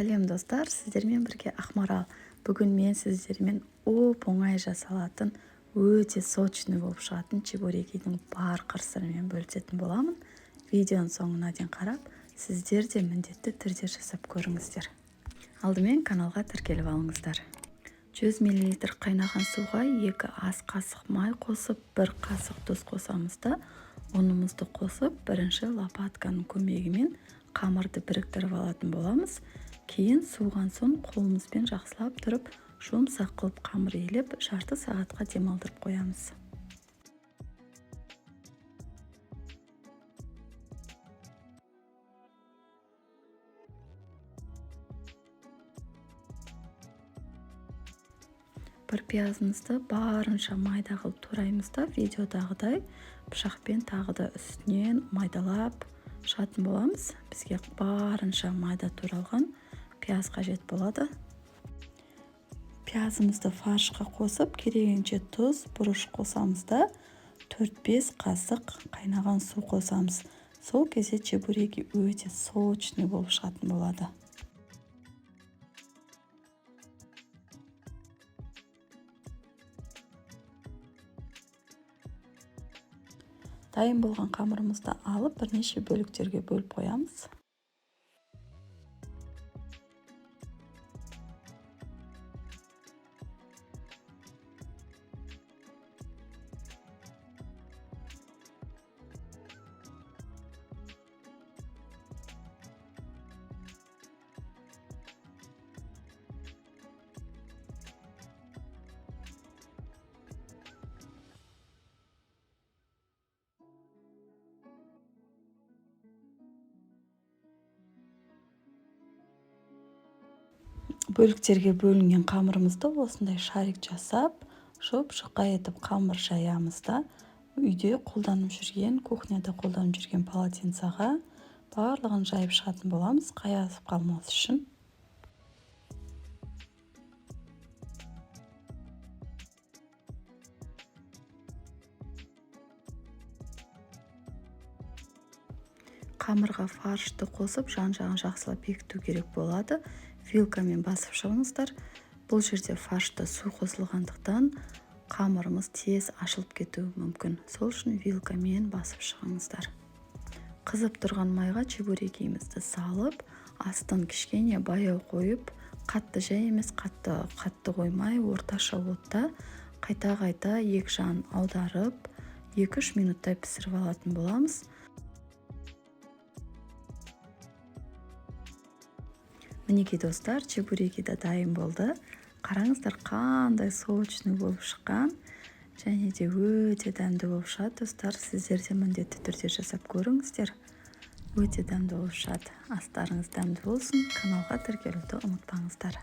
Сәлем достар, сіздермен бірге Ақмарал. Бүгін мен сіздермен оңай жасалатын, өте сочный болып шығатын чебурекидің бар қыр-сырымен бөлісетін боламын. Видеоның соңына дейін қарап, сіздер де міндетті түрде жасап көріңіздер. Алдымен каналға тіркеліп алыңыздар. 100 мл қайнаған суға 2 ас қасық май қосып, 1 қасық тұз қосамыз да, ұнымызды қосып, бірінші лопатканың көмегімен қамырды біріктіріп алатын боламыз. Кейін суған соң қолымызбен жақсылап тұрып, жұмсақ қылып қамыр елеп, жарты сағатқа демалдырып қоямыз. Бір пиязымызды барынша майда қылып тураймыз да, видеодағыдай пышақпен тағы да үстінен майдалап шығатын боламыз. Бізге барынша майда туралған пияз қажет болады. Пиязымызды фаршқа қосып, керегенше тұз, бұрыш қосамыз да, 4-5 қасық қайнаған су қосамыз. Сол кезде чебуреки өте сочный болып шығатын болады. Дайын болған қамырымызды алып, бірнеше бөліктерге бөліп қоямыз. Бөліктерге бөлінген қамырымызды осындай шарик жасап, жұп-жұқа етіп қамыр жаямыз да, үйде қолданып жүрген, кухняда қолданып жүрген полотенцаға барлығын жайып шығатын боламыз, қаясып қалмас үшін. Қамырға фаршты қосып, жан-жағын жақсылап бекіту керек болады. Вилкамен басып шығыңыздар. Бұл жерде фаршта су қосылғандықтан қамырымыз тез ашылып кетуі мүмкін. Сол үшін вилкамен басып шығыңыздар. Қызып тұрған майға чебурекиімізді салып, астын кішкене баяу қойып, қатты жай емес, қатты қоймай, орташа отта қайта-қайта екі жағын аударып, 2-3 минуттай пісіріп алатын боламыз. Мінекей достар, чебуреки да дайын болды. Қараңыздар, қандай сочный болып шыққан. Және де өте дәмді болып шығады. Достар, сіздер де міндетті түрде жасап көріңіздер. Өте дәмді болып шығады. Астарыңыз дәмді болсын. Каналға тіркелуді ұмытпаңыздар.